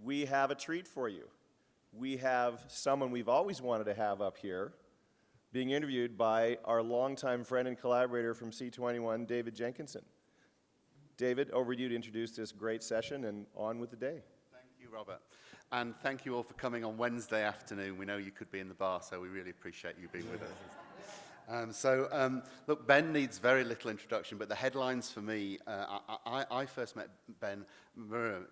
We have a treat for you. We have someone we've always wanted to have up here, being interviewed by our longtime friend and collaborator from C21, David Jenkinson. David, over to you to introduce this great session, and on with the day. Thank you, Robert. And thank you all for coming on Wednesday afternoon. We know you could be in the bar, so we really appreciate you being with us. Look, Ben needs very little introduction, but the headlines for me, I first met Ben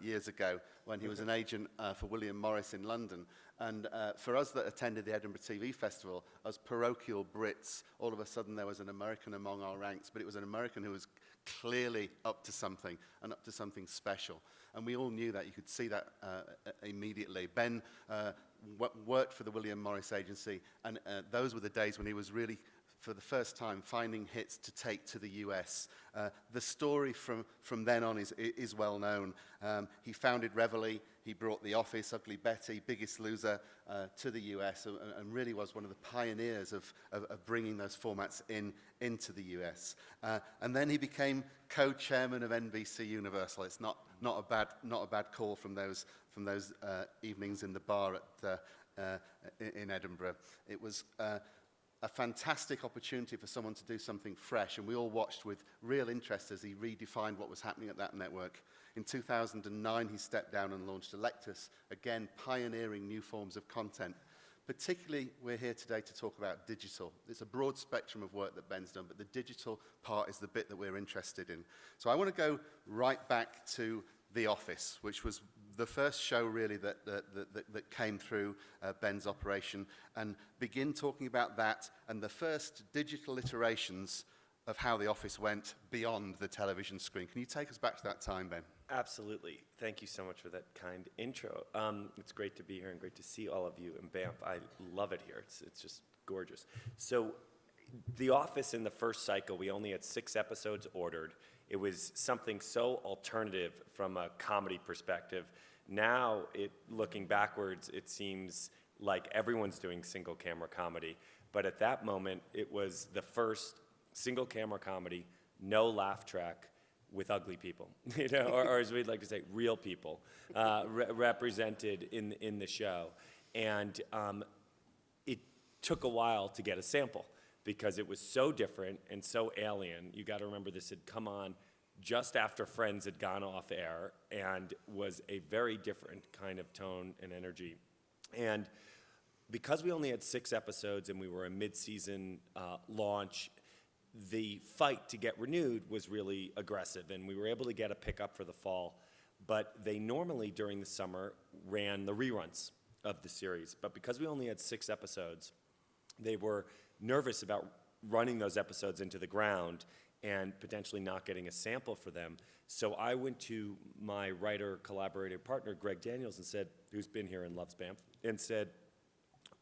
years ago when he was an agent for William Morris in London. And for us that attended the Edinburgh TV Festival, as parochial Brits, all of a sudden there was an American among our ranks, but it was an American who was clearly up to something, and up to something special. And we all knew that. You could see that immediately. Ben worked for the William Morris agency, and those were the days when he was really, for the first time, finding hits to take to the US. The story from then on is well known. He founded Reveille, he brought The Office, Ugly Betty, Biggest Loser to the US, and really was one of the pioneers of bringing those formats into the US. And then he became co-chairman of NBC Universal. It's not a bad call from those evenings in the bar in Edinburgh. It was a fantastic opportunity for someone to do something fresh, and we all watched with real interest as he redefined what was happening at that network. In 2009, he stepped down and launched Electus, again pioneering new forms of content. Particularly, we're here today to talk about digital. It's a broad spectrum of work that Ben's done, but the digital part is the bit that we're interested in. So I want to go right back to The Office, which was the first show really that came through Ben's operation, and begin talking about that and the first digital iterations of how The Office went beyond the television screen. Can you take us back to that time, Ben? Absolutely. Thank you so much for that kind intro. It's great to be here and great to see all of you in Banff. I love it here. It's just gorgeous. So The Office in the first cycle, we only had 6 episodes ordered. It was something so alternative from a comedy perspective. Now, looking backwards, it seems like everyone's doing single camera comedy. But at that moment, it was the first single camera comedy, no laugh track, with ugly people, or as we'd like to say, real people represented in the show. And it took a while to get a sample because it was so different and so alien. You got to remember this had come on just after Friends had gone off air and was a very different kind of tone and energy. And because we only had 6 episodes and we were a mid-season launch, the fight to get renewed was really aggressive, and we were able to get a pickup for the fall. But they normally, during the summer, ran the reruns of the series. But because we only had 6 episodes, they were nervous about running those episodes into the ground and potentially not getting a sample for them. So I went to my writer, collaborator partner, Greg Daniels, and said, who's been here and loves Banff, and said,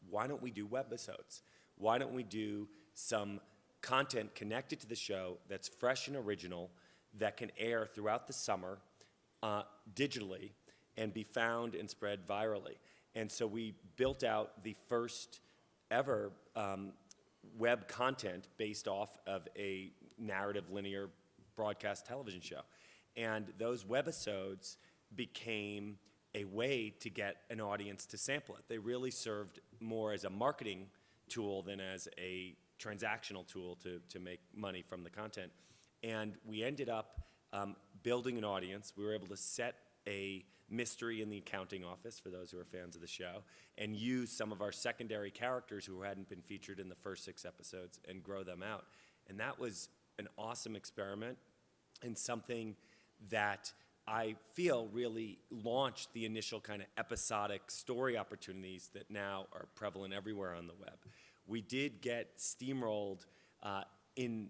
why don't we do webisodes? Why don't we do some content connected to the show that's fresh and original, that can air throughout the summer digitally and be found and spread virally? And so we built out the first ever web content based off of a narrative linear broadcast television show. And those webisodes became a way to get an audience to sample it. They really served more as a marketing tool than as a transactional tool to make money from the content. And we ended up building an audience. We were able to set a mystery in the accounting office, for those who are fans of the show, and use some of our secondary characters who hadn't been featured in the first 6 episodes and grow them out. And that was an awesome experiment and something that I feel really launched the initial kind of episodic story opportunities that now are prevalent everywhere on the web. We did get steamrolled in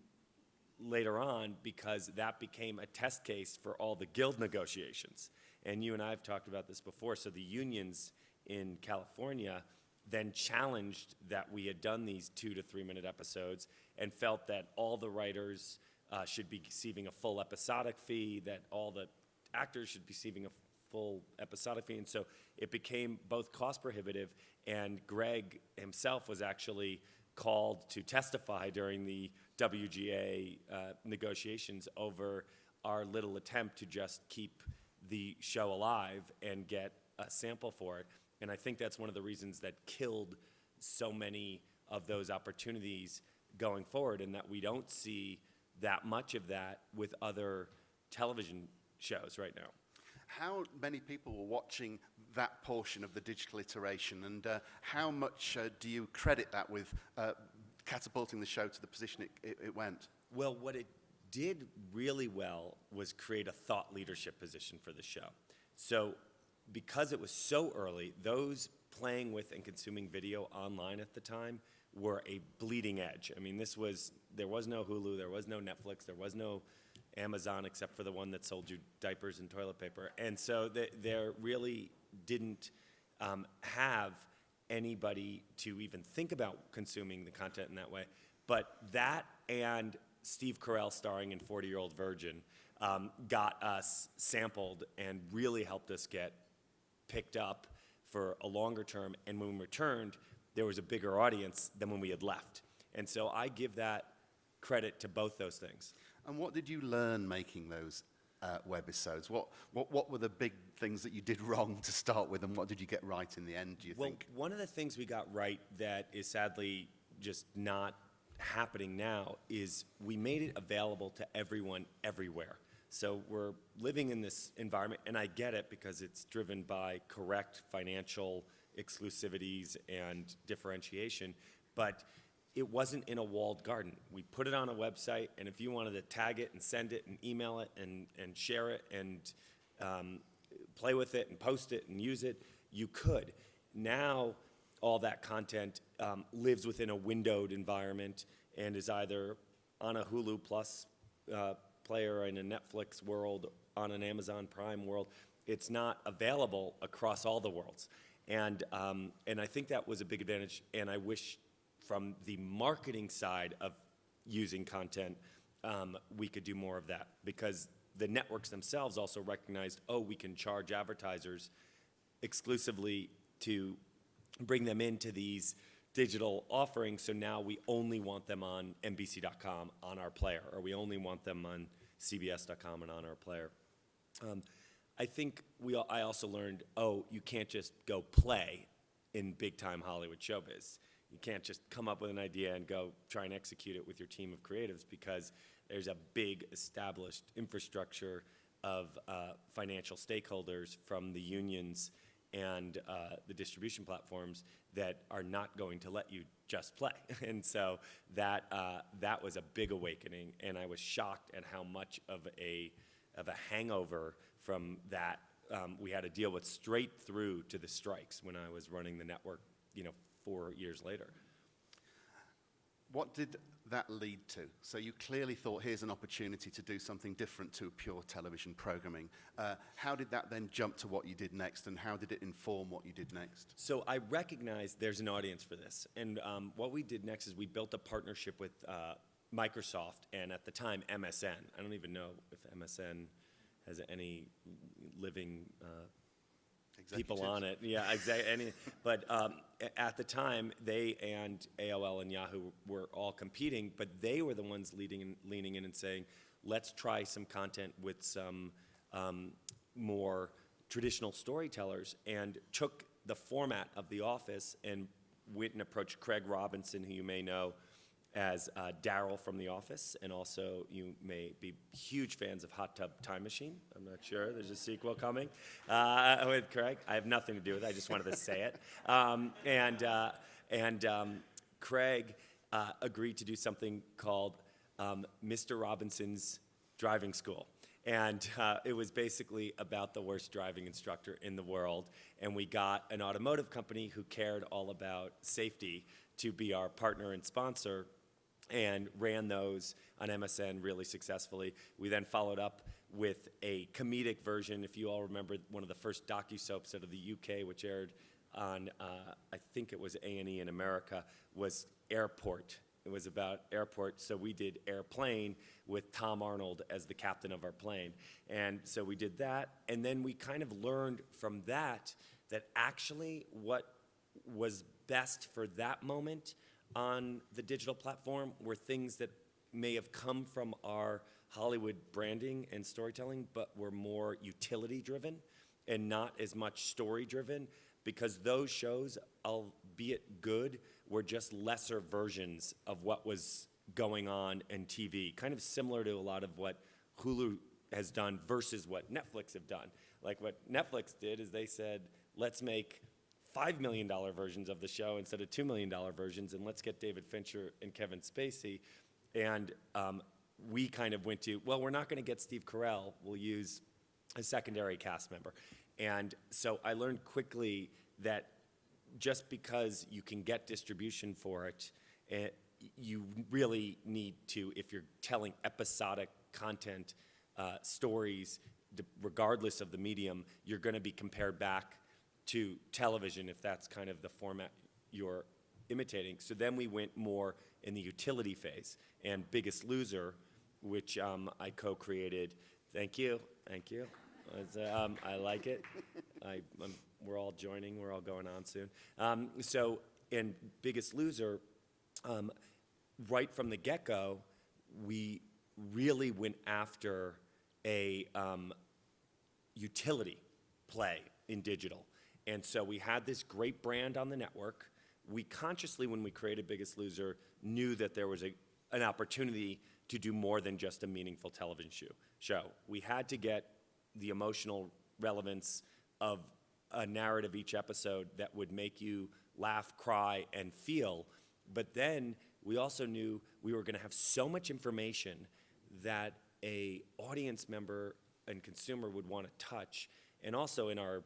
later on because that became a test case for all the guild negotiations. And you and I have talked about this before. So the unions in California then challenged that we had done these 2 to 3 minute episodes and felt that all the writers should be receiving a full episodic fee, that all the actors should be receiving a full episodic fee. And so it became both cost prohibitive, and Greg himself was actually called to testify during the WGA negotiations over our little attempt to just keep the show alive and get a sample for it. And I think that's one of the reasons that killed so many of those opportunities going forward, and that we don't see that much of that with other television shows right now. How many people were watching that portion of the digital iteration, and how much do you credit that with catapulting the show to the position it went? Well, what it did really well was create a thought leadership position for the show. So because it was so early, those playing with and consuming video online at the time were a bleeding edge. I mean, there was no Hulu, there was no Netflix, there was no Amazon except for the one that sold you diapers and toilet paper. And so there really didn't have anybody to even think about consuming the content in that way. But that and Steve Carell starring in 40-Year-Old Virgin got us sampled and really helped us get picked up for a longer term. And when we returned, there was a bigger audience than when we had left. And so I give that credit to both those things. And what did you learn making those webisodes? What were the big things that you did wrong to start with, and what did you get right in the end, do you think? Well, one of the things we got right that is sadly just not happening now is we made it available to everyone everywhere. So we're living in this environment, and I get it because it's driven by correct financial exclusivities and differentiation, but it wasn't in a walled garden. We put it on a website, and if you wanted to tag it and send it and email it and share it and play with it and post it and use it, you could. Now, all that content lives within a windowed environment and is either on a Hulu Plus player in a Netflix world, on an Amazon Prime world. It's not available across all the worlds. And I think that was a big advantage, and I wish from the marketing side of using content, we could do more of that, because the networks themselves also recognized, we can charge advertisers exclusively to bring them into these digital offerings, so now we only want them on NBC.com on our player, or we only want them on CBS.com and on our player. I think I also learned, you can't just go play in big-time Hollywood showbiz. You can't just come up with an idea and go try and execute it with your team of creatives, because there's a big established infrastructure of financial stakeholders from the unions and the distribution platforms that are not going to let you just play. And so that was a big awakening, and I was shocked at how much of a hangover from that we had to deal with straight through to the strikes when I was running the network, 4 years later. What did that lead to? So you clearly thought, here's an opportunity to do something different to pure television programming. How did that then jump to what you did next, and how did it inform what you did next? So I recognized there's an audience for this. And what we did next is we built a partnership with Microsoft, and at the time, MSN. I don't even know if MSN has any living people on it. Yeah, exactly. But at the time, they and AOL and Yahoo were all competing, but they were the ones leaning in and saying, let's try some content with some more traditional storytellers, and took the format of The Office and went and approached Craig Robinson, who you may know as Daryl from The Office, and also you may be huge fans of Hot Tub Time Machine. I'm not sure. There's a sequel coming with Craig. I have nothing to do with it. I just wanted to say it. Craig agreed to do something called Mr. Robinson's Driving School. And it was basically about the worst driving instructor in the world. And we got an automotive company who cared all about safety to be our partner and sponsor, and ran those on MSN really successfully. We then followed up with a comedic version. If you all remember, one of the first docu-soaps out of the UK, which aired on, I think it was A&E in America, was Airport. It was about airport, so we did Airplane with Tom Arnold as the captain of our plane. And so we did that, and then we kind of learned from that actually what was best for that moment on the digital platform were things that may have come from our Hollywood branding and storytelling, but were more utility driven and not as much story driven, because those shows, albeit good, were just lesser versions of what was going on in TV, kind of similar to a lot of what Hulu has done versus what Netflix have done. Like what Netflix did is they said, let's make $5 million versions of the show instead of $2 million versions, and let's get David Fincher and Kevin Spacey. And we kind of went to, well, we're not going to get Steve Carell. We'll use a secondary cast member. And so I learned quickly that just because you can get distribution for it, you really need to, if you're telling episodic content, stories, regardless of the medium, you're going to be compared back to television if that's kind of the format you're imitating. So then we went more in the utility phase. And Biggest Loser, which I co-created, thank you. I like it. We're all joining, we're all going on soon. So in Biggest Loser, right from the get-go, we really went after a utility play in digital. And so we had this great brand on the network. We consciously, when we created Biggest Loser, knew that there was an opportunity to do more than just a meaningful television show. We had to get the emotional relevance of a narrative each episode that would make you laugh, cry, and feel. But then we also knew we were going to have so much information that a audience member and consumer would want to touch. And also in our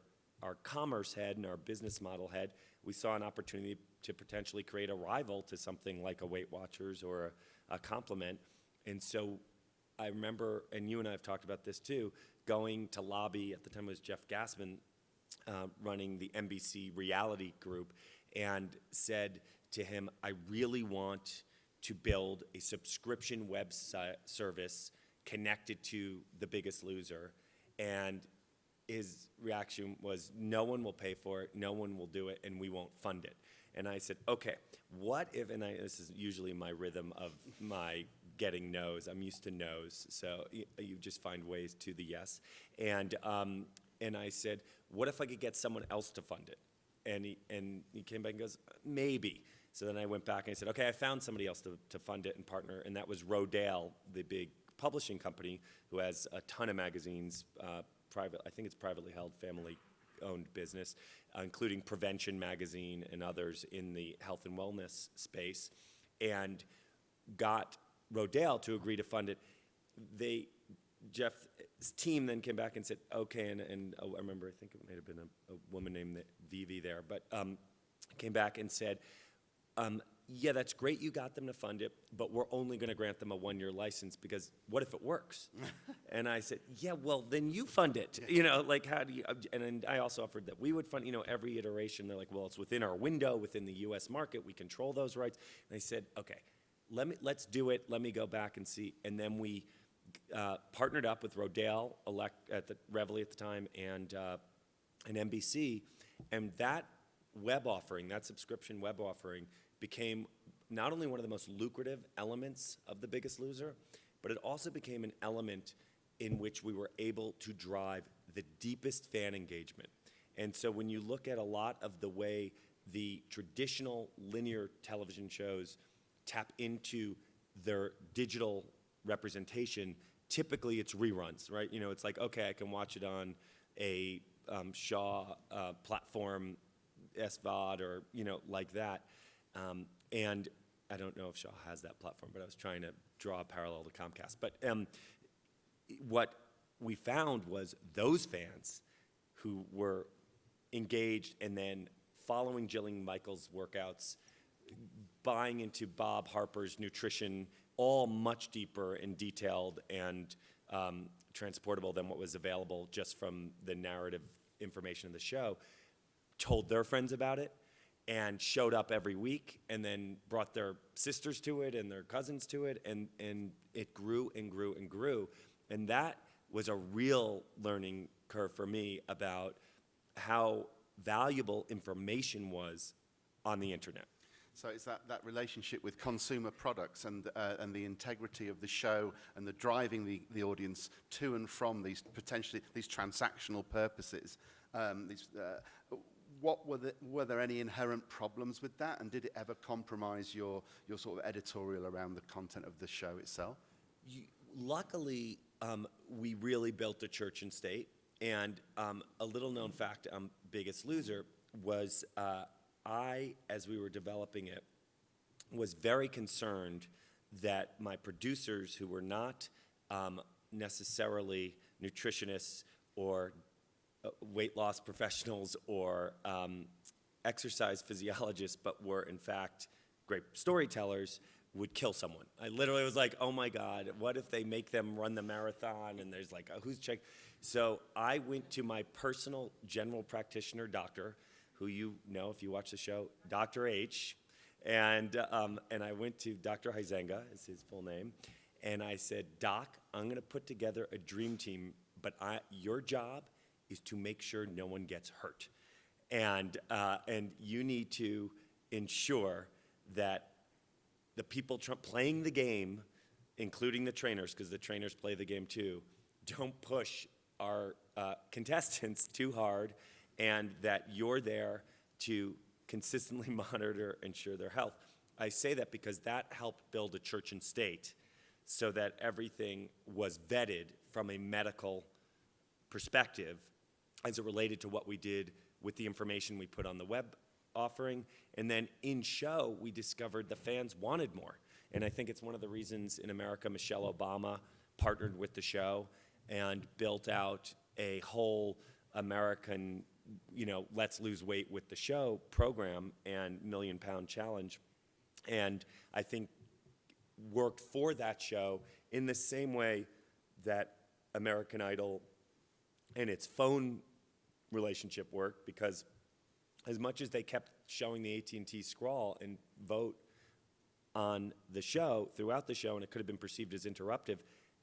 commerce head and our business model head, we saw an opportunity to potentially create a rival to something like a Weight Watchers or a Complement. And so I remember, and you and I have talked about this too, going to lobby, at the time it was Jeff Gassman running the NBC reality group, and said to him, I really want to build a subscription web service connected to The Biggest Loser. And his reaction was, no one will pay for it, no one will do it, and we won't fund it. And I said, okay, what if, and this is usually my rhythm of my getting no's, I'm used to no's, so you just find ways to the yes. And I said, what if I could get someone else to fund it? And he came back and goes, maybe. So then I went back and I said, okay, I found somebody else to fund it and partner, and that was Rodale, the big publishing company who has a ton of magazines, I think it's privately held, family-owned business, including Prevention Magazine and others in the health and wellness space, and got Rodale to agree to fund it. Jeff's team then came back and said, okay, and I remember, I think it might have been a woman named Vivi there, but came back and said, yeah, that's great you got them to fund it, but we're only going to grant them a 1-year license, because what if it works? And I said, yeah, well, then you fund it. Like how do you, and then I also offered that we would fund, every iteration. They're like, well, it's within our window, within the US market, we control those rights. And I said, okay, let's do it. Let me go back and see. And then we partnered up with Rodale, Reveille at the time, and NBC, and that web offering, that subscription web offering, became not only one of the most lucrative elements of The Biggest Loser, but it also became an element in which we were able to drive the deepest fan engagement. And so when you look at a lot of the way the traditional linear television shows tap into their digital representation, typically it's reruns, right? It's like, okay, I can watch it on a Shaw platform, SVOD, or, like that. And I don't know if Shaw has that platform, but I was trying to draw a parallel to Comcast. But what we found was those fans who were engaged and then following Jillian Michaels' workouts, buying into Bob Harper's nutrition, all much deeper and detailed and transportable than what was available just from the narrative information of the show, told their friends about it, and showed up every week, and then brought their sisters to it and their cousins to it, and it grew and grew and grew. And that was a real learning curve for me about how valuable information was on the internet. So it's that relationship with consumer products and the integrity of the show and the driving the audience to and from these potentially these transactional purposes. Were there any inherent problems with that, and did it ever compromise your sort of editorial around the content of the show itself? Luckily, we really built a church and state, and a little known fact, Biggest Loser, was I, as we were developing it, was very concerned that my producers, who were not necessarily nutritionists or weight loss professionals or exercise physiologists, but were in fact great storytellers, would kill someone. I literally was like, oh my God, what if they make them run the marathon and there's like, who's check? So I went to my personal general practitioner doctor, who you know if you watch the show, Dr. H, and I went to Dr. Huizenga, is his full name, and I said, Doc, I'm gonna put together a dream team, but your job is to make sure no one gets hurt. And you need to ensure that the people playing the game, including the trainers, because the trainers play the game too, don't push our contestants too hard, and that you're there to consistently monitor, ensure their health. I say that because that helped build a church and state so that everything was vetted from a medical perspective as it related to what we did with the information we put on the web offering. And then in show, we discovered the fans wanted more. And I think it's one of the reasons in America, Michelle Obama partnered with the show and built out a whole American, let's lose weight with the show program and Million Pound Challenge. And I think worked for that show in the same way that American Idol and its phone relationship worked, because as much as they kept showing the AT&T scroll and vote on the show throughout the show, and it could have been perceived as interruptive,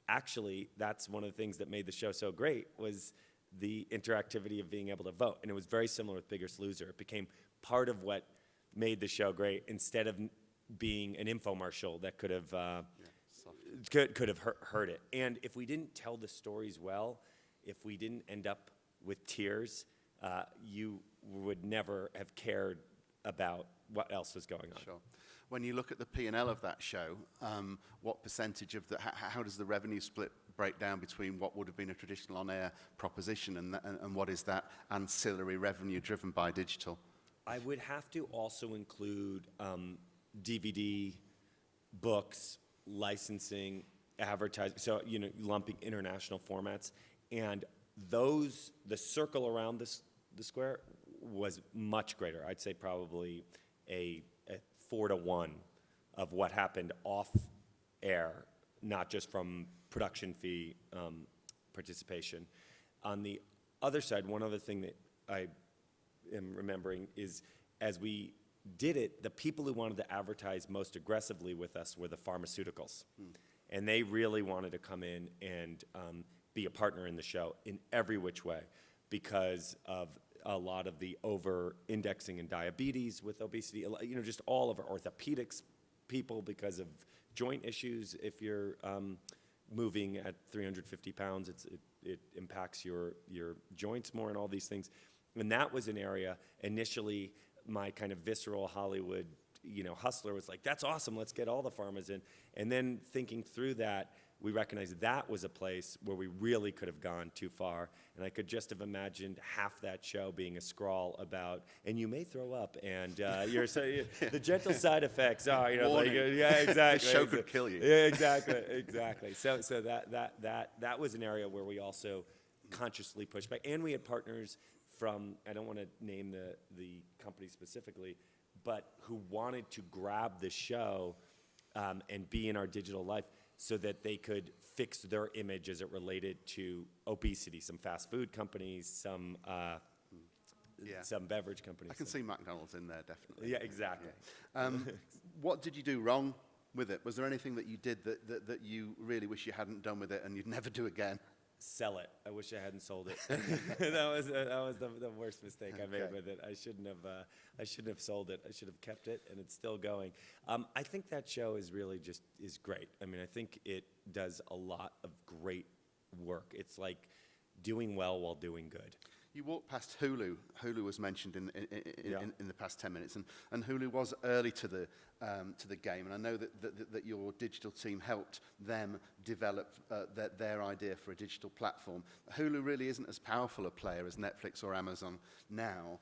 actually that's one of the things that made the show so great, was the interactivity of being able to vote. And it was very similar with Biggest Loser. It became part of what made the show great, instead of being an infomercial that could have could have hurt it. And if we didn't tell the stories well, if we didn't end up with tears, you would never have cared about what else was going on. Sure. When you look at the P&L of that show, what percentage of how does the revenue split break down between what would have been a traditional on-air proposition and what is that ancillary revenue driven by digital? I would have to also include DVD, books, licensing, advertising, so lumping international formats, and the circle around the square was much greater. I'd say probably a 4-to-1 of what happened off air, not just from production fee participation. On the other side, one other thing that I am remembering is, as we did it, the people who wanted to advertise most aggressively with us were the pharmaceuticals. And they really wanted to come in and be a partner in the show in every which way, because of a lot of the over-indexing in diabetes with obesity, just all of our orthopedics people because of joint issues. If you're moving at 350 pounds, it impacts your joints more and all these things. And that was an area, initially, my kind of visceral Hollywood, hustler was like, that's awesome, let's get all the pharmas in. And then thinking through that, we recognized that was a place where we really could have gone too far. And I could just have imagined half that show being a scrawl about, and you may throw up, and the gentle side effects are, yeah, exactly. The show could kill you. Yeah, exactly. So that was an area where we also consciously pushed back. And we had partners from, I don't want to name the company specifically, but who wanted to grab the show and be in our digital life, so that they could fix their image as it related to obesity. Some fast food companies, some beverage companies. I can see McDonald's in there, definitely. Yeah, exactly. Yeah. What did you do wrong with it? Was there anything that you did that you really wish you hadn't done with it and you'd never do again? sell it. I wish I hadn't sold it. that was the worst mistake I made Okay. with it. I shouldn't have sold it. I should have kept it, and it's still going. I think that show is really is great. I mean, I think it does a lot of great work. It's like doing well while doing good. You walked past Hulu. Hulu was mentioned Yeah. in the past 10 minutes, and Hulu was early to the game. And I know that your digital team helped them develop their idea for a digital platform. Hulu really isn't as powerful a player as Netflix or Amazon now.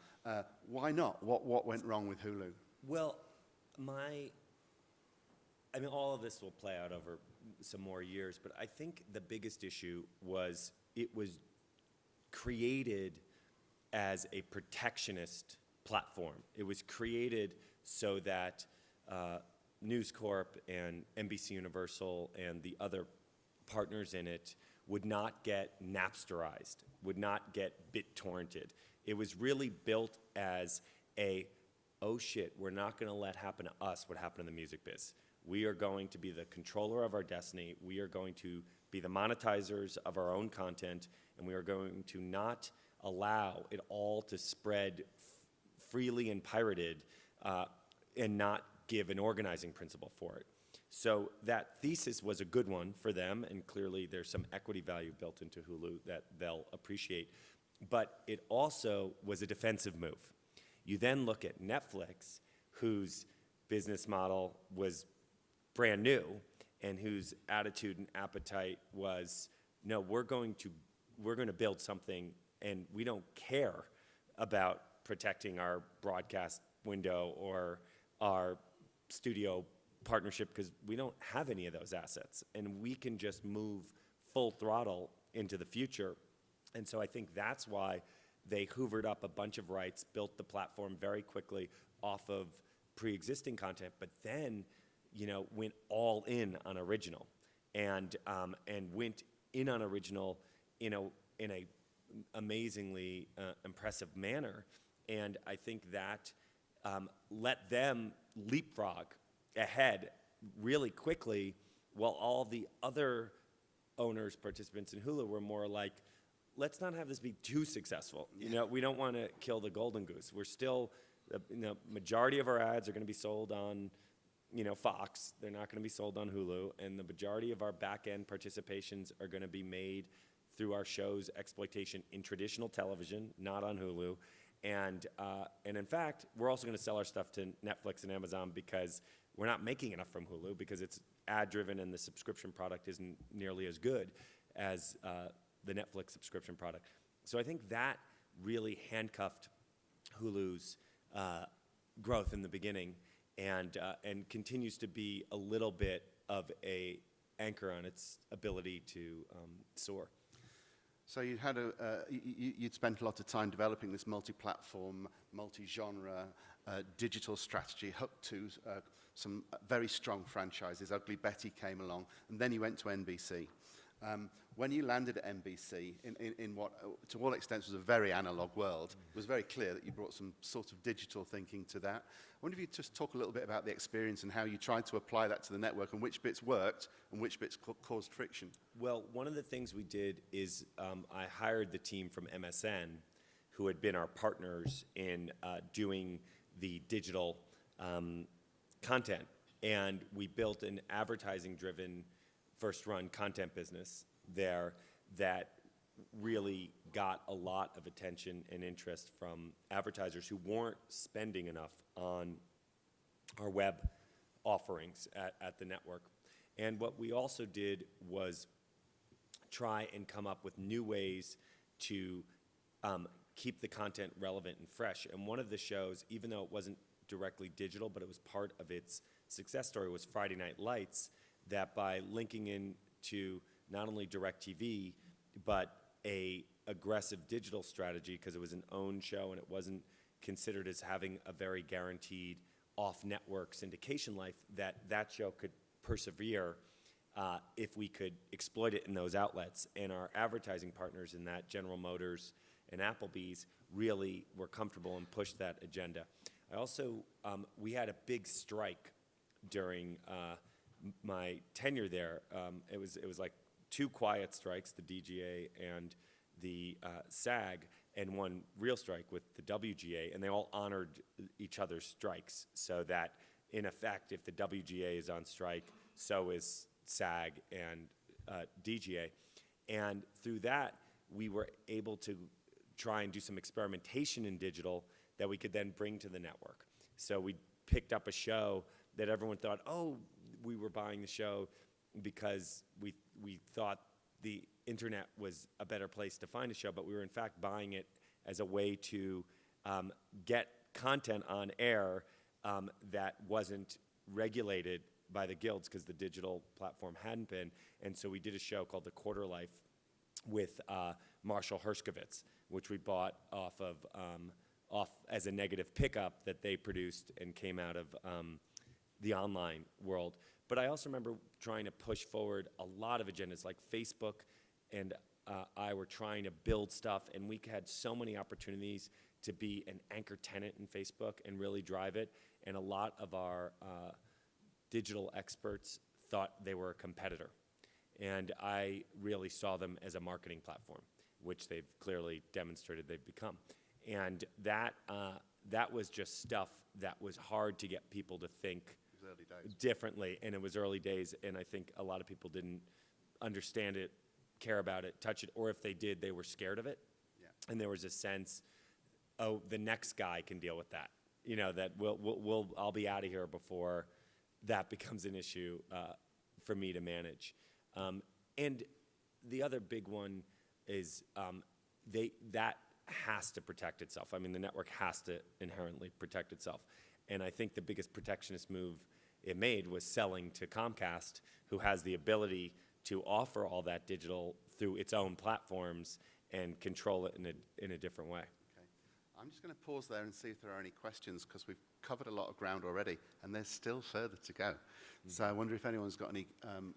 Why not? What went wrong with Hulu? Well, all of this will play out over some more years, but I think the biggest issue was it was created as a protectionist platform. It was created so that News Corp and NBC Universal and the other partners in it would not get Napsterized, would not get BitTorrented. It was really built as oh shit, we're not going to let happen to us what happened in the music biz. We are going to be the controller of our destiny. We are going to be the monetizers of our own content, and we are going to not allow it all to spread freely and pirated and not give an organizing principle for it. So that thesis was a good one for them, and clearly there's some equity value built into Hulu that they'll appreciate. But it also was a defensive move. You then look at Netflix, whose business model was brand new and whose attitude and appetite was, no, we're going to build something, and we don't care about protecting our broadcast window or our studio partnership because we don't have any of those assets, and we can just move full throttle into the future. And so I think that's why they hoovered up a bunch of rights, built the platform very quickly off of pre-existing content, but then, went all in on original, and went in on original in a amazingly impressive manner. And I think that let them leapfrog ahead really quickly, while all the other owners, participants in Hulu were more like, let's not have this be too successful. We don't want to kill the golden goose. We're still, majority of our ads are going to be sold on, Fox. They're not going to be sold on Hulu. And the majority of our back-end participations are going to be made through our show's exploitation in traditional television, not on Hulu. And in fact, we're also going to sell our stuff to Netflix and Amazon because we're not making enough from Hulu because it's ad-driven and the subscription product isn't nearly as good as the Netflix subscription product. So I think that really handcuffed Hulu's growth in the beginning, and continues to be a little bit of a anchor on its ability to soar. So you'd spent a lot of time developing this multi-platform, multi-genre digital strategy, hooked to some very strong franchises. Ugly Betty came along, and then you went to NBC. When you landed at NBC, in what to all extents was a very analog world, it was very clear that you brought some sort of digital thinking to that. I wonder if you just talk a little bit about the experience and how you tried to apply that to the network, and which bits worked and which bits caused friction. Well, one of the things we did is I hired the team from MSN, who had been our partners in doing the digital content, and we built an advertising-driven first-run content business there that really got a lot of attention and interest from advertisers who weren't spending enough on our web offerings at the network. And what we also did was try and come up with new ways to keep the content relevant and fresh. And one of the shows, even though it wasn't directly digital, but it was part of its success story, was Friday Night Lights, that by linking into not only DirecTV, but a aggressive digital strategy, because it was an owned show and it wasn't considered as having a very guaranteed off-network syndication life, that show could persevere if we could exploit it in those outlets. And our advertising partners in that, General Motors and Applebee's, really were comfortable and pushed that agenda. I also, we had a big strike during my tenure there. It was like 2 quiet strikes, the DGA and the SAG, and 1 real strike with the WGA, and they all honored each other's strikes, so that, in effect, if the WGA is on strike, so is SAG and DGA. And through that, we were able to try and do some experimentation in digital that we could then bring to the network. So we picked up a show that everyone thought, oh, we were buying the show because we thought the internet was a better place to find a show, but we were in fact buying it as a way to get content on air that wasn't regulated by the guilds because the digital platform hadn't been. And so we did a show called The Quarter Life with Marshall Hershkovitz, which we bought off as a negative pickup that they produced and came out of the online world. But I also remember trying to push forward a lot of agendas, like Facebook and I were trying to build stuff, and we had so many opportunities to be an anchor tenant in Facebook and really drive it. And a lot of our digital experts thought they were a competitor. And I really saw them as a marketing platform, which they've clearly demonstrated they've become. And that was just stuff that was hard to get people to think Early days. differently, and it was early days, and I think a lot of people didn't understand it, care about it, touch it, or if they did, they were scared of it. Yeah. And there was a sense, oh, the next guy can deal with that. You know, that I'll be out of here before that becomes an issue for me to manage. And the other big one is that has to protect itself. I mean, the network has to inherently protect itself. And I think the biggest protectionist move it made was selling to Comcast, who has the ability to offer all that digital through its own platforms and control it in a different way. Okay. I'm just going to pause there and see if there are any questions, because we've covered a lot of ground already, and there's still further to go. So I wonder if anyone's got any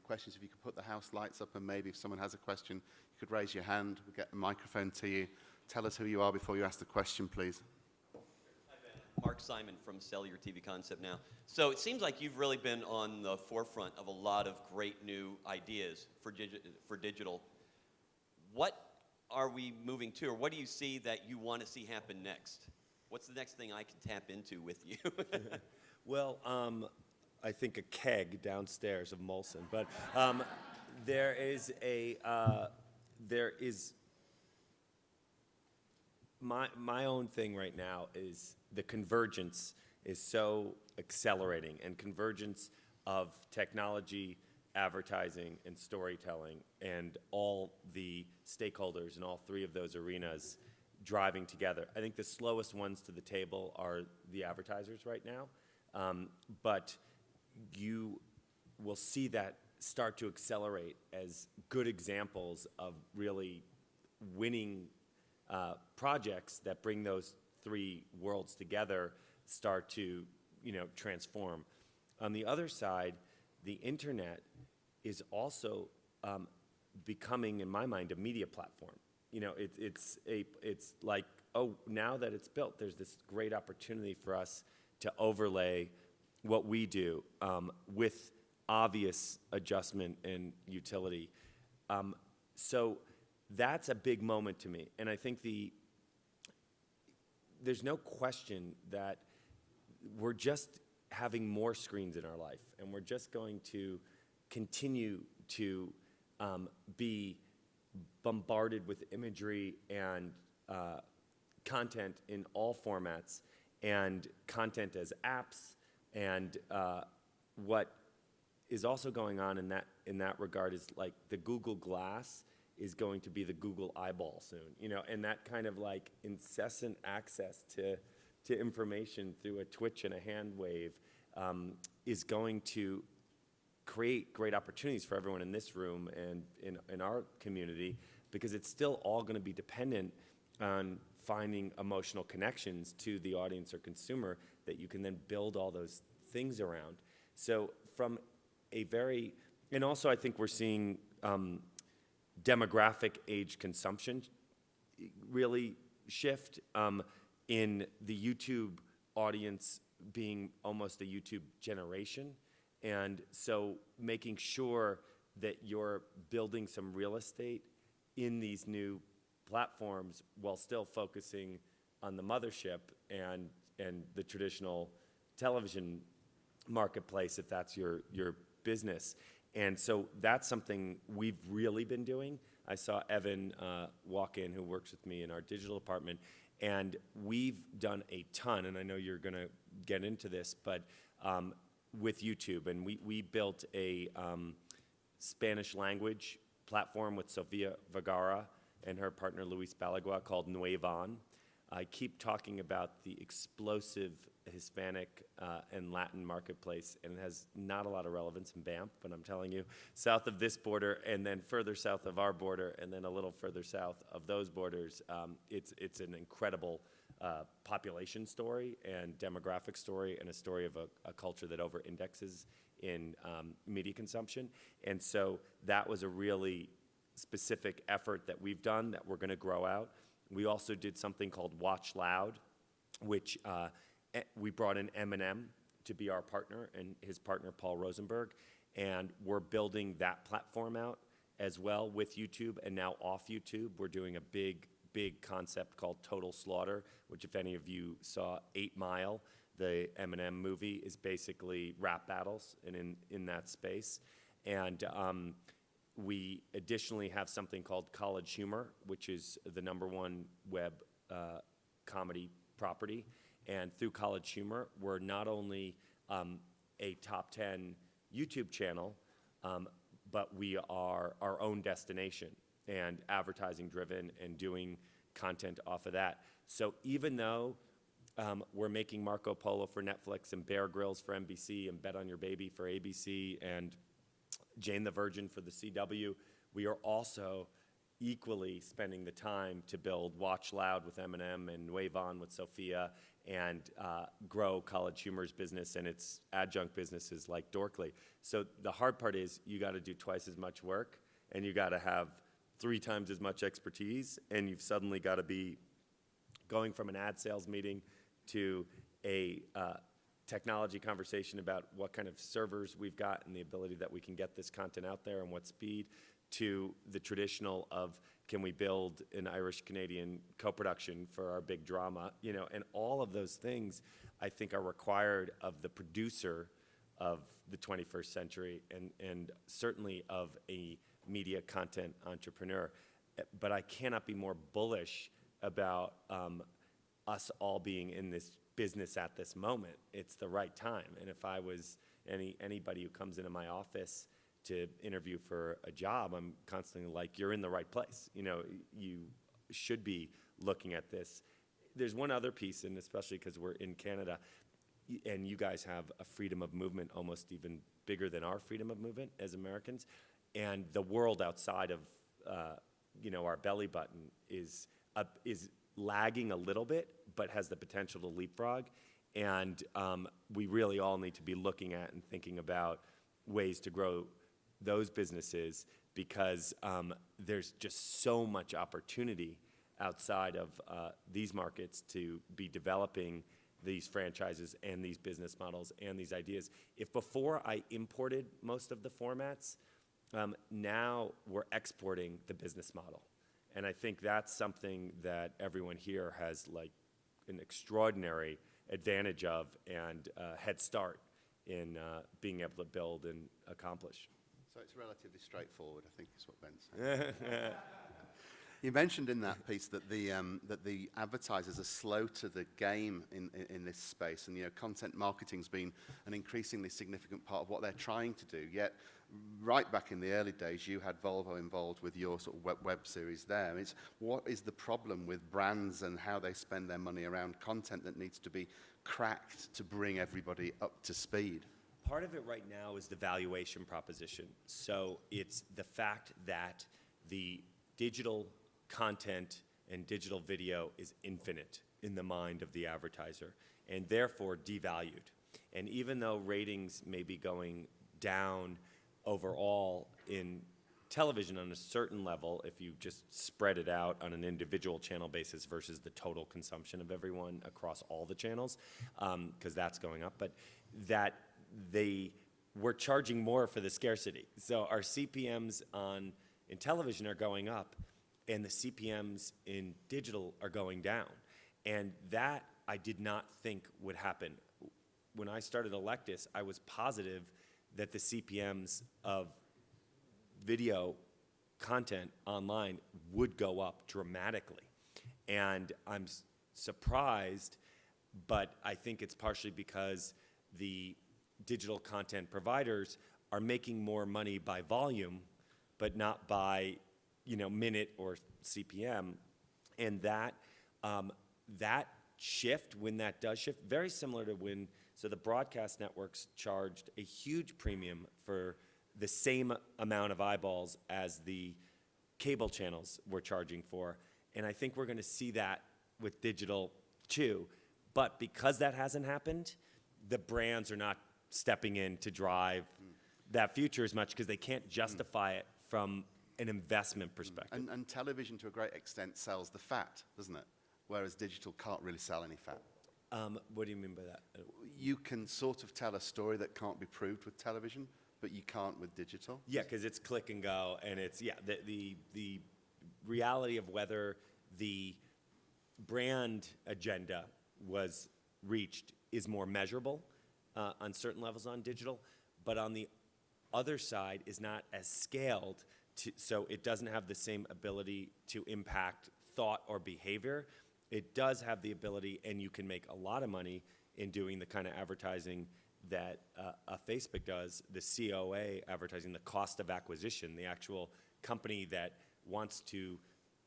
questions. If you could put the house lights up, and maybe if someone has a question, you could raise your hand. We'll get the microphone to you. Tell us who you are before you ask the question, please. Mark Simon from Sell Your TV Concept Now. So it seems like you've really been on the forefront of a lot of great new ideas for digital. What are we moving to, or what do you see that you want to see happen next? What's the next thing I can tap into with you? Well, I think a keg downstairs of Molson, but there is my own thing right now is the convergence is so accelerating, and convergence of technology, advertising, and storytelling, and all the stakeholders in all 3 of those arenas driving together. I think the slowest ones to the table are the advertisers right now, but you will see that start to accelerate as good examples of really winning projects that bring those 3 worlds together start to, transform. On the other side, the internet is also becoming, in my mind, a media platform. It's like, oh, now that it's built, there's this great opportunity for us to overlay what we do with obvious adjustment and utility. So that's a big moment to me, and I think there's no question that we're just having more screens in our life, and we're just going to continue to be bombarded with imagery and content in all formats, and content as apps, and what is also going on in that regard is like the Google Glass is going to be the Google eyeball soon, and that kind of like incessant access to information through a twitch and a hand wave is going to create great opportunities for everyone in this room and in our community, because it's still all going to be dependent on finding emotional connections to the audience or consumer that you can then build all those things around. So from and also I think we're seeing demographic age consumption really shift in the YouTube audience being almost a YouTube generation. And so making sure that you're building some real estate in these new platforms while still focusing on the mothership and the traditional television marketplace, if that's your business. And so that's something we've really been doing. I saw Evan walk in, who works with me in our digital department, and we've done a ton, and I know you're going to get into this, but with YouTube, and we built a Spanish language platform with Sofia Vergara and her partner Luis Balagua called Nuevan. I keep talking about the explosive Hispanic and Latin marketplace, and it has not a lot of relevance in Banff, but I'm telling you, south of this border, and then further south of our border, and then a little further south of those borders, it's an incredible population story and demographic story, and a story of a culture that over-indexes in media consumption. And so that was a really specific effort that we've done that we're going to grow out. We also did something called Watch Loud, which we brought in Eminem to be our partner and his partner Paul Rosenberg, and we're building that platform out as well with YouTube, and now off YouTube we're doing a big concept called Total Slaughter, which if any of you saw 8 Mile, the Eminem movie, is basically rap battles and in that space. And we additionally have something called College Humor, which is the #1 web comedy property. And through College Humor, we're not only a top 10 YouTube channel, but we are our own destination and advertising driven and doing content off of that. So even though we're making Marco Polo for Netflix and Bear Grylls for NBC and Bet on Your Baby for ABC and Jane the Virgin for the CW, we are also equally spending the time to build Watch Loud with Eminem and Nuevan with Sophia and grow College Humor's business and its adjunct businesses like Dorkly. So the hard part is you got to do twice as much work, and you got to have 3 times as much expertise, and you've suddenly got to be going from an ad sales meeting to a technology conversation about what kind of servers we've got and the ability that we can get this content out there and what speed, to the traditional of can we build an Irish-Canadian co-production for our big drama, you know, and all of those things I think are required of the producer of the 21st century and certainly of a media content entrepreneur. But I cannot be more bullish about us all being in this business at this moment. It's the right time. And if I was anybody who comes into my office to interview for a job, I'm constantly like, you're in the right place. You know, you should be looking at this. There's one other piece, and especially because we're in Canada, and you guys have a freedom of movement almost even bigger than our freedom of movement as Americans, and the world outside of you know, our belly button is lagging a little bit, but has the potential to leapfrog. And we really all need to be looking at and thinking about ways to grow those businesses, because there's just so much opportunity outside of these markets to be developing these franchises and these business models and these ideas. If before I imported most of the formats, now we're exporting the business model. And I think that's something that everyone here has like an extraordinary advantage of and head start in being able to build and accomplish. So it's relatively straightforward, I think is what Ben's saying. You mentioned in that piece that the advertisers are slow to the game in this space, and you know, content marketing's been an increasingly significant part of what they're trying to do. Yet, right back in the early days, you had Volvo involved with your sort of web series there. It's what is the problem with brands and how they spend their money around content that needs to be cracked to bring everybody up to speed? Part of it right now is the valuation proposition. So it's the fact that the digital content and digital video is infinite in the mind of the advertiser and therefore devalued. And even though ratings may be going down overall in television on a certain level, if you just spread it out on an individual channel basis versus the total consumption of everyone across all the channels, because that's going up, but that the we're charging more for the scarcity. So our CPMs in television are going up, and the CPMs in digital are going down. And that I did not think would happen. When I started Electus, I was positive that the CPMs of video content online would go up dramatically. And I'm surprised, but I think it's partially because the digital content providers are making more money by volume, but not by, minute or CPM. And that shift, when that does shift, very similar to so the broadcast networks charged a huge premium for the same amount of eyeballs as the cable channels were charging for. And I think we're going to see that with digital too. But because that hasn't happened, the brands are not stepping in to drive that future as much because they can't justify it from an investment perspective. And television, to a great extent, sells the fat, doesn't it? Whereas digital can't really sell any fat. What do you mean by that? You can sort of tell a story that can't be proved with television, but you can't with digital. Yeah, because it's click and go, and it's, the reality of whether the brand agenda was reached is more measurable on certain levels on digital, but on the other side is not as scaled, so it doesn't have the same ability to impact thought or behavior. It does have the ability, and you can make a lot of money in doing the kind of advertising that Facebook does, the COA advertising, the cost of acquisition, the actual company that wants to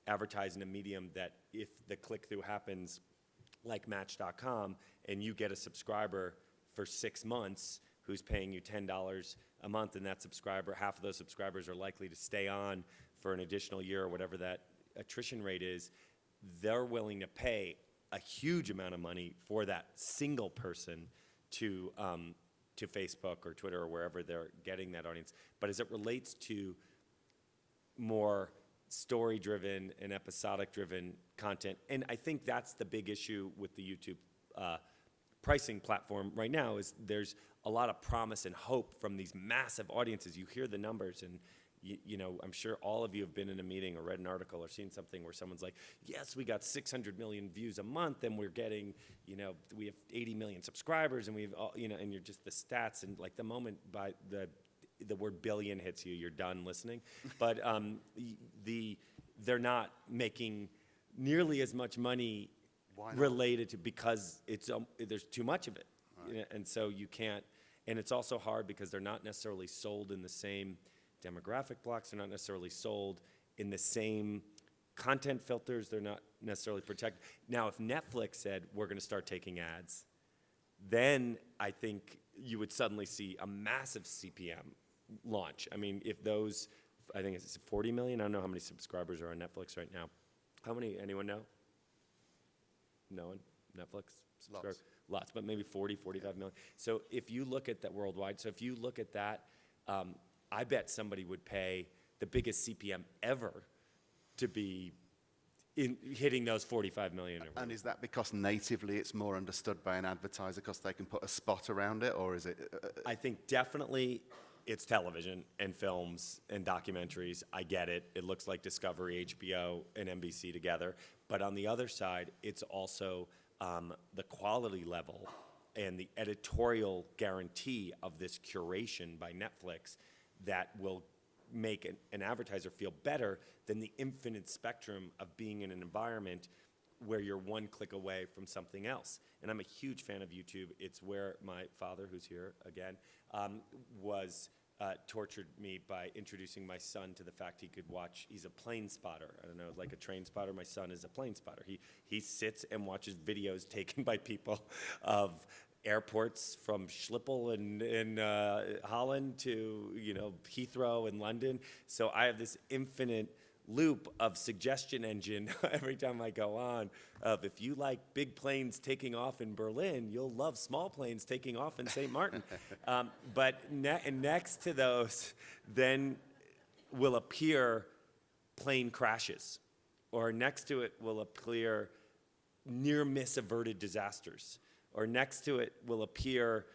advertise in a medium that if the click-through happens like Match.com and you get a subscriber for 6 months who's paying you $10 a month, and that subscriber, half of those subscribers are likely to stay on for an additional year or whatever that attrition rate is, they're willing to pay a huge amount of money for that single person to Facebook or Twitter or wherever they're getting that audience. But as it relates to more story-driven and episodic-driven content, and I think that's the big issue with the YouTube pricing platform right now, is there's a lot of promise and hope from these massive audiences. You hear the numbers, and I'm sure all of you have been in a meeting or read an article or seen something where someone's like, yes, we got 600 million views a month, and we're getting, we have 80 million subscribers, and we've, and you're just the stats, and like the moment by the word billion hits you, you're done listening. But they're not making nearly as much money related to, because there's too much of it. Right. And so you can't, and it's also hard because they're not necessarily sold in the same demographic blocks, they're not necessarily sold in the same content filters, they're not necessarily protected. Now, if Netflix said, we're going to start taking ads, then I think you would suddenly see a massive CPM launch. I mean, if those, I think it's 40 million, I don't know how many subscribers are on Netflix right now. How many, anyone know? No one? Netflix? Lots, but maybe 40, 45 million. So if you look at that worldwide, so if you look at that, I bet somebody would pay the biggest CPM ever to be hitting those 45 million. And is that because natively it's more understood by an advertiser because they can put a spot around it, or is it? I think definitely it's television and films and documentaries. I get it. It looks like Discovery, HBO, and NBC together. But on the other side, it's also the quality level and the editorial guarantee of this curation by Netflix that will make an advertiser feel better than the infinite spectrum of being in an environment where you're one click away from something else. And I'm a huge fan of YouTube. It's where my father, who's here again, tortured me by introducing my son to the fact he could watch. He's a plane spotter. I don't know, like a train spotter. My son is a plane spotter. He sits and watches videos taken by people of airports from Schiphol in Holland to Heathrow in London. So I have this infinite loop of suggestion engine every time I go on of, if you like big planes taking off in Berlin, you'll love small planes taking off in St. Martin. But next to those then will appear plane crashes, or next to it will appear near miss averted disasters, or next to it will appear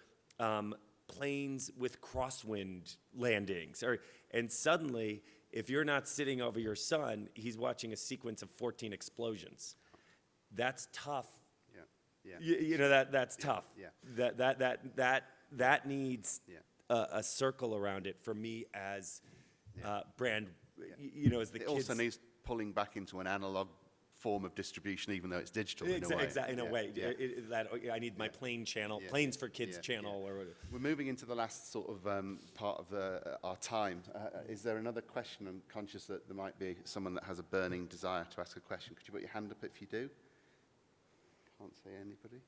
planes with crosswind landings, and suddenly, if you're not sitting over your son, he's watching a sequence of 14 explosions. That's tough. Yeah. You know, that's tough. Yeah. That needs Yeah. a circle around it for me as brand, you know, as the It kids. also needs pulling back into an analog form of distribution, even though it's digital in a way. Exactly, in a Yeah, way. yeah. I need my plane channel, Yeah. Planes for Kids Yeah, channel, yeah. or whatever. We're moving into the last sort of part of our time. Is there another question? I'm conscious that there might be someone that has a burning desire to ask a question. Could you put your hand up if you do? Can't see anybody.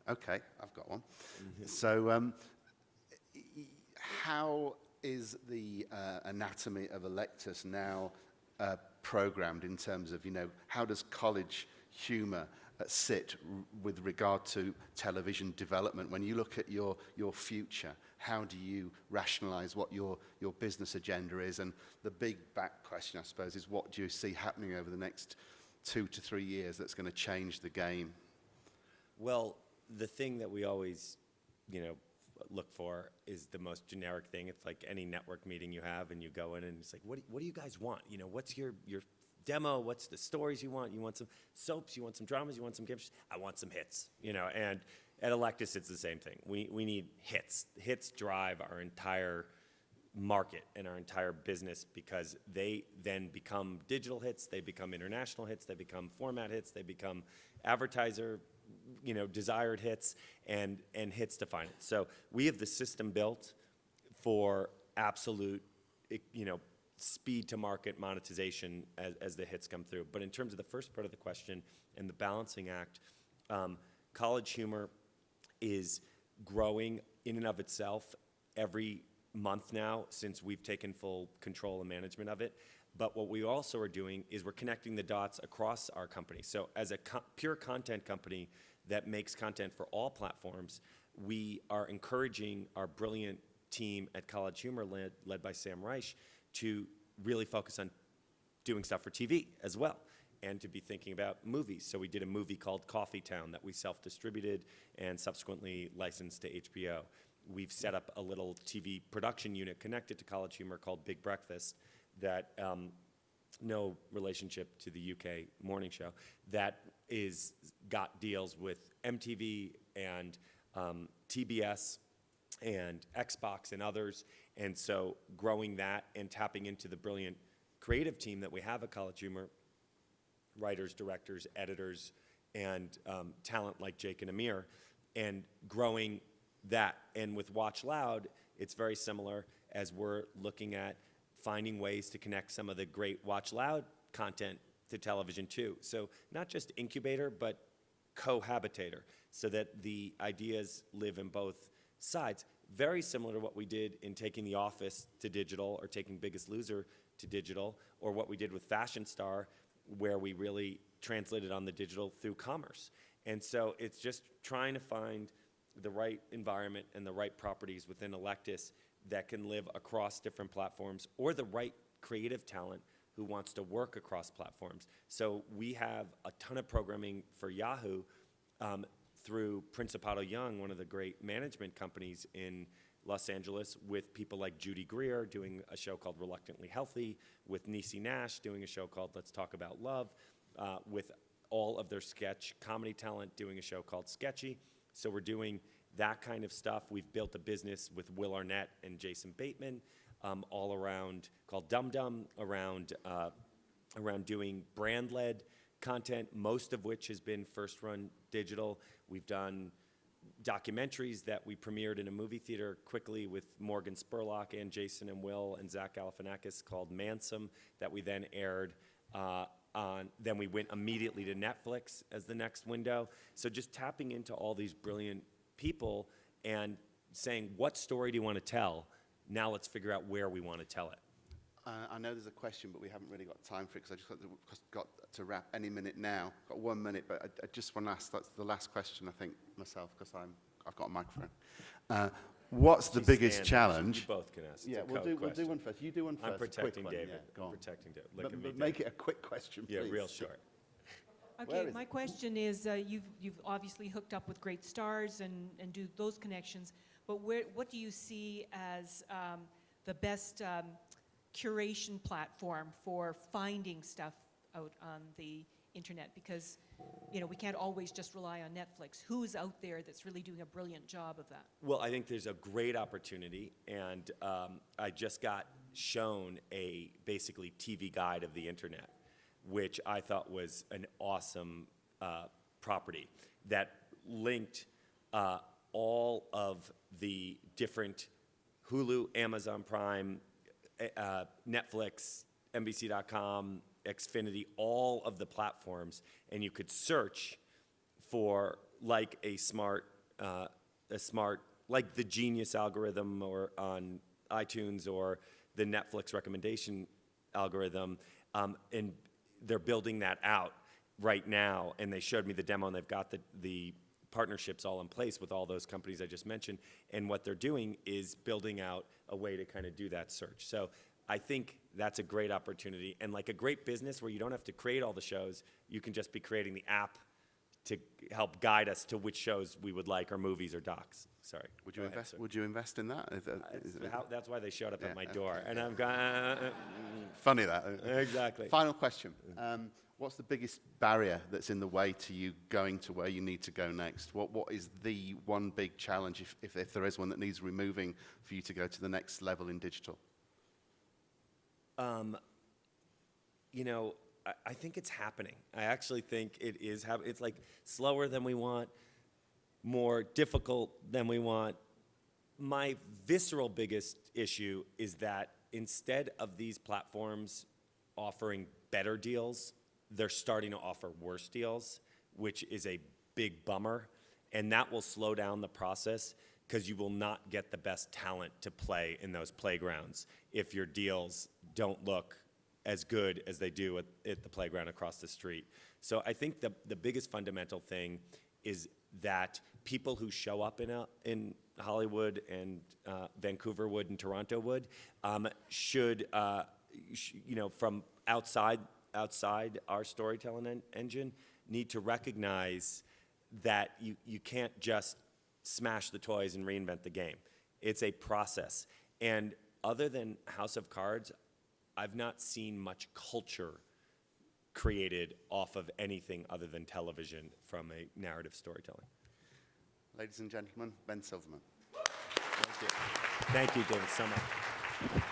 Okay, I've got one. So, how is the anatomy of Electus now programmed in terms of, you know, how does college humour sit with regard to television development? When you look at your future, how do you rationalise what your business agenda is? And the big back question, I suppose, is what do you see happening over the next 2 to 3 years that's going to change the game? Well, the thing that we always, you know, look for is the most generic thing. It's like any network meeting you have, and you go in and it's like, what do you guys want? You know, what's your demo? What's the stories you want? You want some soaps? You want some dramas? You want some games? I want some hits. You know, and at Electus, it's the same thing. We need hits. Hits drive our entire market and our entire business, because they then become digital hits, they become international hits, they become format hits, they become advertiser, you know, desired hits, and hits define it. So we have the system built for absolute, you know, speed to market monetization as the hits come through. But in terms of the first part of the question and the balancing act, college humor is growing in and of itself every month now since we've taken full control and management of it. But what we also are doing is we're connecting the dots across our company. So as a pure content company that makes content for all platforms, we are encouraging our brilliant team at College Humor, led by Sam Reich, to really focus on doing stuff for TV as well, and to be thinking about movies. So we did a movie called Coffee Town that we self-distributed and subsequently licensed to HBO. We've set up a little TV production unit connected to College Humor called Big Breakfast that, no relationship to the UK morning show, that is got deals with MTV and TBS and Xbox and others. And so growing that and tapping into the brilliant creative team that we have at College Humor, writers, directors, editors, and talent like Jake and Amir, and growing that. And with Watch Loud, it's very similar, as we're looking at finding ways to connect some of the great Watch Loud content to television too. So not just incubator, but cohabitator, so that the ideas live in both sides. Very similar to what we did in taking The Office to digital, or taking Biggest Loser to digital, or what we did with Fashion Star, where we really translated on the digital through commerce. And so it's just trying to find the right environment and the right properties within Electus that can live across different platforms, or the right creative talent who wants to work across platforms. So we have a ton of programming for Yahoo through Principato Young, one of the great management companies in Los Angeles, with people like Judy Greer doing a show called Reluctantly Healthy, with Niecy Nash doing a show called Let's Talk About Love, with all of their sketch comedy talent doing a show called Sketchy. So we're doing that kind of stuff. We've built a business with Will Arnett and Jason Bateman all around, called Dum Dum, around doing brand-led content, most of which has been first-run digital. We've done documentaries that we premiered in a movie theater quickly with Morgan Spurlock and Jason and Will and Zach Galifianakis, called Mansom, that we then aired then we went immediately to Netflix as the next window. So just tapping into all these brilliant people and saying, what story do you want to tell? Now let's figure out where we want to tell it. I know there's a question, but we haven't really got time for it, because I just got to wrap any minute now. Got 1 minute, but I just want to ask, that's the last question, I think, myself, because I've got a microphone. What's the biggest challenge? You both can ask. Yeah, we'll do one first. You do one first. I'm protecting David. Yeah, go on. Protecting David. But Look at me, make David. it a quick question, please. Yeah, real short. Where Okay, is my it? question is, you've obviously hooked up with great stars and do those connections, but what do you see as the best curation platform for finding stuff out on the internet? Because, you know, we can't always just rely on Netflix. Who's out there that's really doing a brilliant job of that? Well, I think there's a great opportunity, and I just got shown a basically TV guide of the internet, which I thought was an awesome property that linked all of the different Hulu, Amazon Prime, Netflix, NBC.com, Xfinity, all of the platforms, and you could search for like like the Genius algorithm or on iTunes or the Netflix recommendation algorithm, and they're building that out right now, and they showed me the demo, and they've got the partnerships all in place with all those companies I just mentioned, and what they're doing is building out a way to kind of do that search. So I think that's a great opportunity, and like a great business where you don't have to create all the shows, you can just be creating the app to help guide us to which shows we would like, or movies or docs. Sorry. Would you invest in that? That's why they showed up at my door, and I'm going. Funny that. Exactly. Final question. What's the biggest barrier that's in the way to you going to where you need to go next? What is the one big challenge, if there is one, that needs removing for you to go to the next level in digital? You know, I think it's happening. I actually think it is happening. It's like slower than we want, more difficult than we want. My visceral biggest issue is that instead of these platforms offering better deals, they're starting to offer worse deals, which is a big bummer. And that will slow down the process because you will not get the best talent to play in those playgrounds if your deals don't look as good as they do at the playground across the street. So I think the biggest fundamental thing is that people who show up in Hollywood and Vancouver would and Toronto would should, you know, from outside our storytelling engine, need to recognize that you can't just smash the toys and reinvent the game. It's a process. And other than House of Cards, I've not seen much culture created off of anything other than television from a narrative storytelling. Ladies and gentlemen, Ben Silverman. Thank you, David, so much.